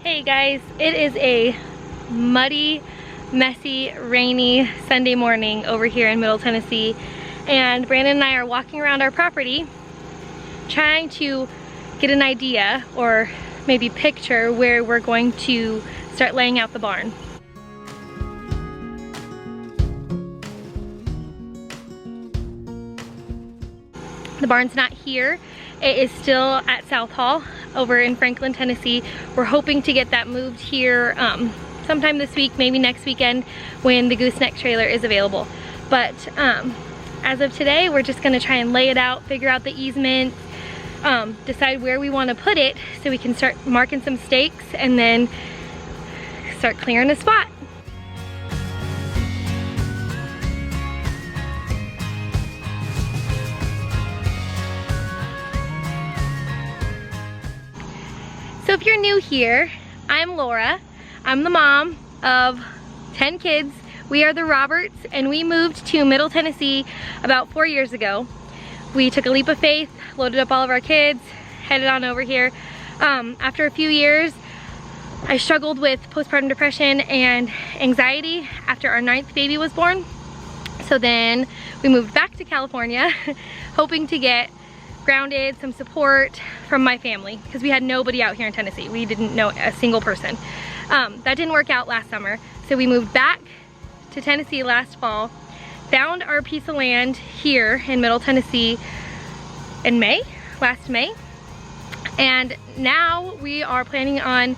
Hey guys, it is a muddy, messy, rainy Sunday morning over here in Middle Tennessee, and Brandon and I are walking around our property trying to get an idea or maybe picture where we're going to start laying out the barn. The barn's not here. It is still at South Hall over in Franklin, Tennessee. We're hoping to get that moved here sometime this week, maybe next weekend when the gooseneck trailer is available. But as of today, we're just gonna try and lay it out, figure out the easement, decide where we wanna put it so we can start marking some stakes and then start clearing a spot. So if you're new here, I'm Laura. I'm the mom of 10 kids. We are the Roberts, and we moved to Middle Tennessee about 4 years ago. We took a leap of faith, loaded up all of our kids, headed on over here. After a few years, I struggled with postpartum depression and anxiety after our 9th baby was born. So then we moved back to California, hoping to get grounded, some support from my family, because we had nobody out here in Tennessee. We didn't know a single person. That didn't work out last summer, so we moved back to Tennessee last fall, found our piece of land here in Middle Tennessee in last May, and now we are planning on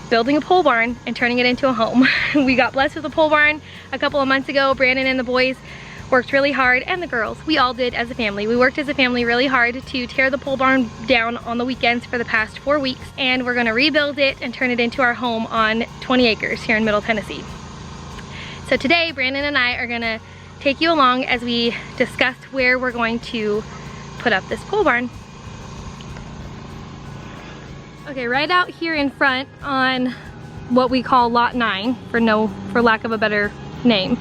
building a pole barn and turning it into a home. We got blessed with a pole barn a couple of months ago. Brandon and the boys worked really hard, and the girls, we all did as a family. We worked as a family really hard to tear the pole barn down on the weekends for the past 4 weeks, and we're gonna rebuild it and turn it into our home on 20 acres here in Middle Tennessee. So today, Brandon and I are gonna take you along as we discuss where we're going to put up this pole barn. Okay, right out here in front on what we call Lot 9, for lack of a better name,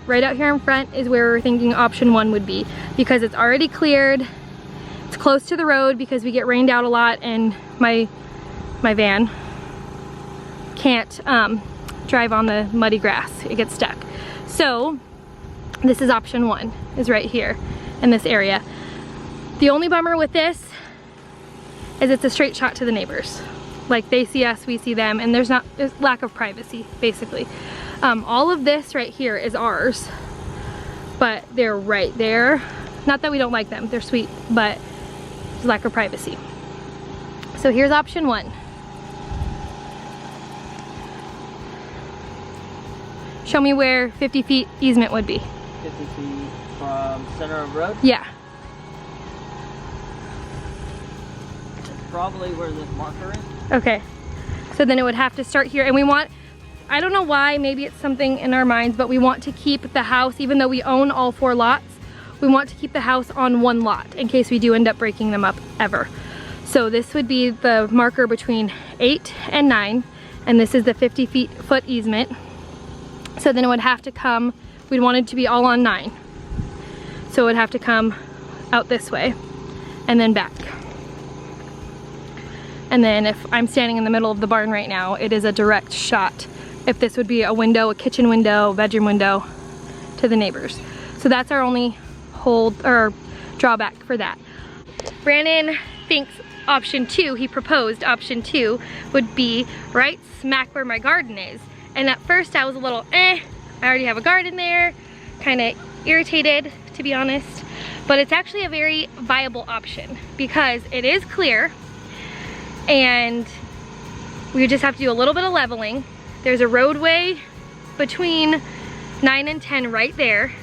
right out here in front is where we're thinking option 1 would be, because it's already cleared, it's close to the road because we get rained out a lot, and my van can't drive on the muddy grass. It gets stuck. So this is option 1, is right here in this area. The only bummer with this is it's a straight shot to the neighbors. Like, they see us, we see them, and there's lack of privacy, basically. All of this right here is ours, but they're right there. Not that we don't like them, they're sweet, but there's lack of privacy. So here's option 1. Show me where 50 feet easement would be. 50 feet from center of road? Yeah. Probably where this marker is. Okay. So then it would have to start here, and we want, I don't know why, maybe it's something in our minds, but we want to keep the house, even though we own all 4 lots, we want to keep the house on 1 lot in case we do end up breaking them up ever. So this would be the marker between 8 and 9, and this is the 50 foot easement. So then it would have to come, we'd want it to be all on 9. So it would have to come out this way and then back. And then if I'm standing in the middle of the barn right now, it is a direct shot. If this would be a window, a kitchen window, bedroom window, to the neighbors. So that's our only drawback for that. Brandon thinks option 2, he proposed option 2 would be right smack where my garden is. And at first I was a little I already have a garden there, kind of irritated, to be honest. But it's actually a very viable option because it is clear, and we just have to do a little bit of leveling. There's a roadway between 9 and 10 right there.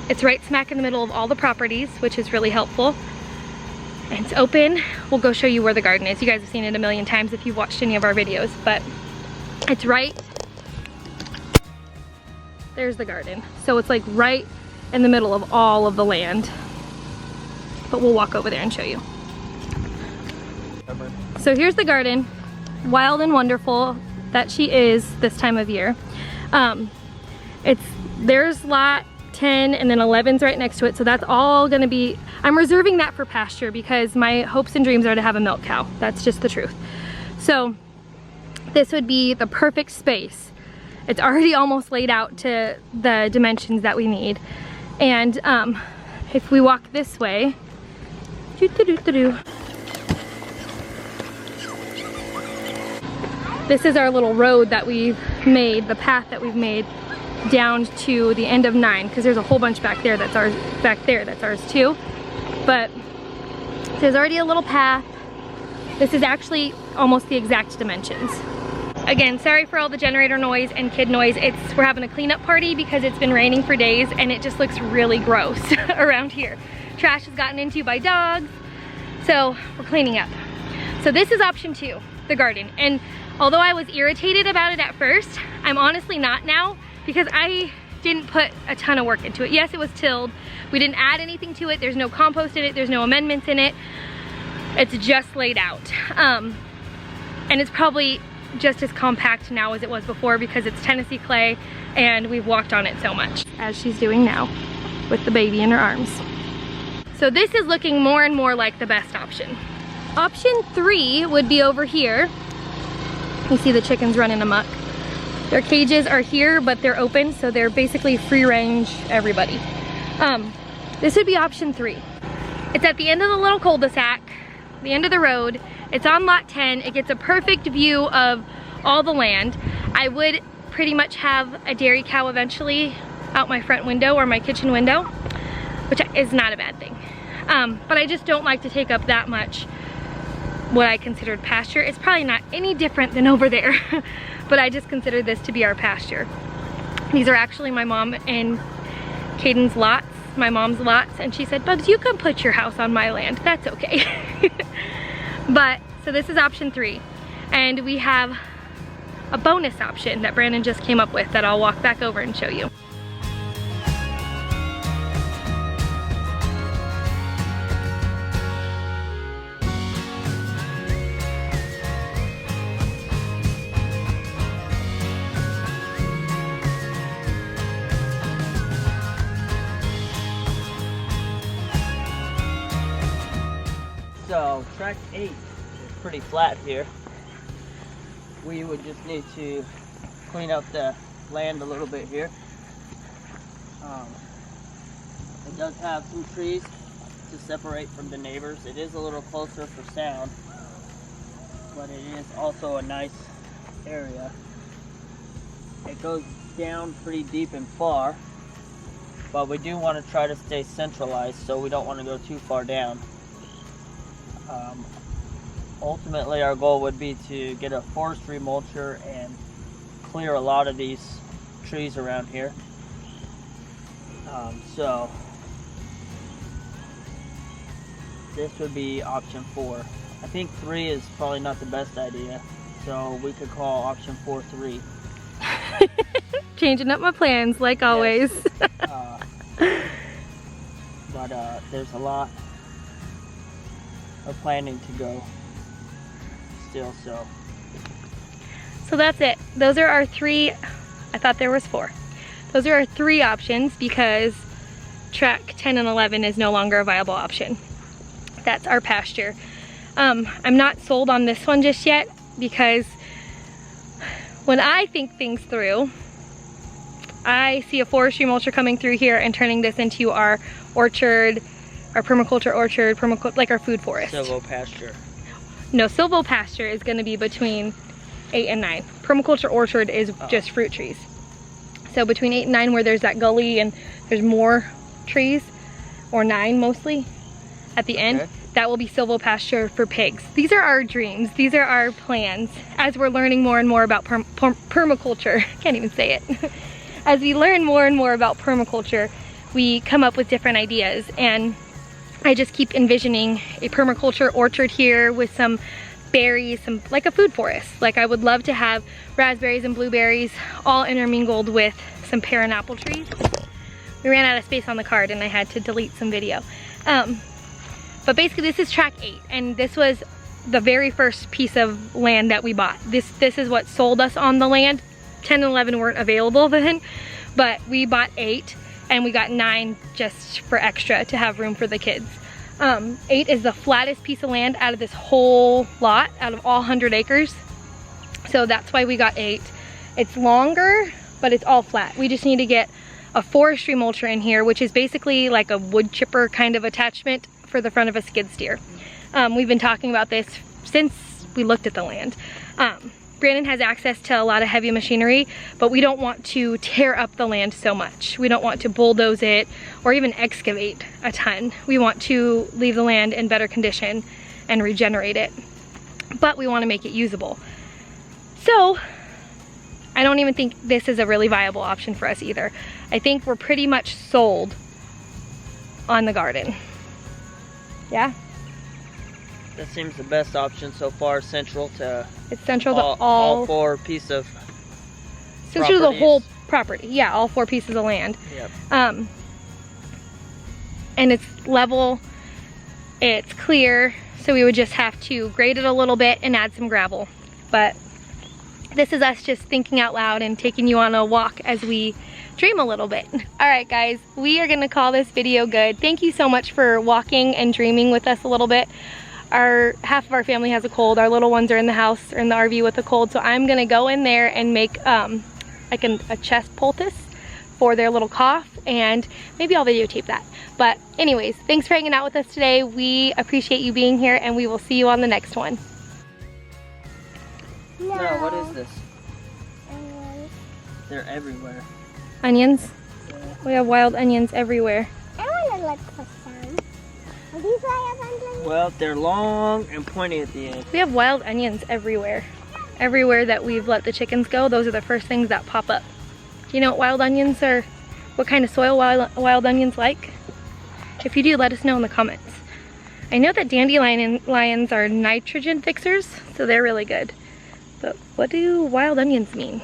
It's right smack in the middle of all the properties, which is really helpful. And it's open. We'll go show you where the garden is. You guys have seen it a million times if you've watched any of our videos, but it's right, there's the garden. So it's like right in the middle of all of the land. But we'll walk over there and show you. So here's the garden, wild and wonderful that she is this time of year. There's lot 10 and then 11's right next to it, so that's all gonna be I'm reserving that for pasture because my hopes and dreams are to have a milk cow. That's just the truth. So this would be the perfect space. It's already almost laid out to the dimensions that we need. And if we walk this way, this is our little road that we've made, the path that we've made down to the end of 9, because there's a whole bunch back there that's ours too. But there's already a little path. This is actually almost the exact dimensions. Again, sorry for all the generator noise and kid noise. We're having a cleanup party because it's been raining for days and it just looks really gross around here. Trash has gotten into by dogs, so we're cleaning up. So this is option 2, the garden. And although I was irritated about it at first, I'm honestly not now, because I didn't put a ton of work into it. Yes, it was tilled. We didn't add anything to it. There's no compost in it. There's no amendments in it. It's just laid out. And it's probably just as compact now as it was before because it's Tennessee clay and we've walked on it so much, as she's doing now with the baby in her arms. So this is looking more and more like the best option. Option 3 would be over here. You see the chickens running amok. Their cages are here, but they're open, so they're basically free range everybody. This would be option 3. It's at the end of the little cul-de-sac, the end of the road. It's on lot 10. It gets a perfect view of all the land. I would pretty much have a dairy cow eventually out my front window or my kitchen window, which is not a bad thing. But I just don't like to take up that much what I considered pasture. It's probably not any different than over there, but I just consider this to be our pasture. These are actually my mom and Caden's lots, my mom's lots, and she said, Bugs, you can put your house on my land. That's okay. But, so this is option 3. And we have a bonus option that Brandon just came up with that I'll walk back over and show you. So track 8 is pretty flat here. We would just need to clean up the land a little bit here. It does have some trees to separate from the neighbors. It is a little closer for sound, but it is also a nice area. It goes down pretty deep and far, but we do want to try to stay centralized, so we don't want to go too far down. Ultimately, our goal would be to get a forestry mulcher and clear a lot of these trees around here. So this would be option 4. I think 3 is probably not the best idea, so we could call option 4 3. Changing up my plans like always. Yes. But there's a lot of planning to go still, so that's it. Those are our 3, I thought there was 4. Those are our 3 options because track 10 and 11 is no longer a viable option. That's our pasture. I'm not sold on this one just yet because when I think things through, I see a forestry mulcher coming through here and turning this into our orchard, our permaculture orchard, like our food forest. Silvopasture. No, silvopasture is going to be between 8 and 9. Permaculture orchard is just fruit trees. So between 8 and 9 where there's that gully and there's more trees, or 9 mostly, at the end, that will be silvopasture for pigs. These are our dreams. These are our plans. As we're learning more and more about permaculture, can't even say it. As we learn more and more about permaculture, we come up with different ideas, and I just keep envisioning a permaculture orchard here with some berries, like a food forest. Like I would love to have raspberries and blueberries all intermingled with some pear and apple trees. We ran out of space on the card and I had to delete some video. But basically this is track 8, and this was the very first piece of land that we bought. This is what sold us on the land. 10 and 11 weren't available then, but we bought 8 and we got 9 just for extra to have room for the kids. 8 is the flattest piece of land out of this whole lot, out of all 100 acres. So that's why we got 8. It's longer, but it's all flat. We just need to get a forestry mulcher in here, which is basically like a wood chipper kind of attachment for the front of a skid steer. We've been talking about this since we looked at the land. Brandon has access to a lot of heavy machinery, but we don't want to tear up the land so much. We don't want to bulldoze it or even excavate a ton. We want to leave the land in better condition and regenerate it, but we want to make it usable. So I don't even think this is a really viable option for us either. I think we're pretty much sold on the garden. Yeah? That seems the best option so far, central to It's central all, to all 4 pieces of central to the properties. whole property. Yeah, all 4 pieces of land. Yep. And it's level, it's clear, so we would just have to grade it a little bit and add some gravel. But this is us just thinking out loud and taking you on a walk as we dream a little bit. All right, guys, we are gonna call this video good. Thank you so much for walking and dreaming with us a little bit. Half of our family has a cold. Our little ones are in the house or in the RV with a cold, so I'm gonna go in there and make like a chest poultice for their little cough, and maybe I'll videotape that. But anyways, thanks for hanging out with us today. We appreciate you being here, and we will see you on the next one. No, what is this? They're everywhere. Onions? Yeah. We have wild onions everywhere. I want to look for some. Are these wild onions? Well, they're long and pointy at the end. We have wild onions everywhere. Everywhere that we've let the chickens go, those are the first things that pop up. Do you know what wild onions are? What kind of soil wild onions like? If you do, let us know in the comments. I know that dandelions are nitrogen fixers, so they're really good. But what do wild onions mean?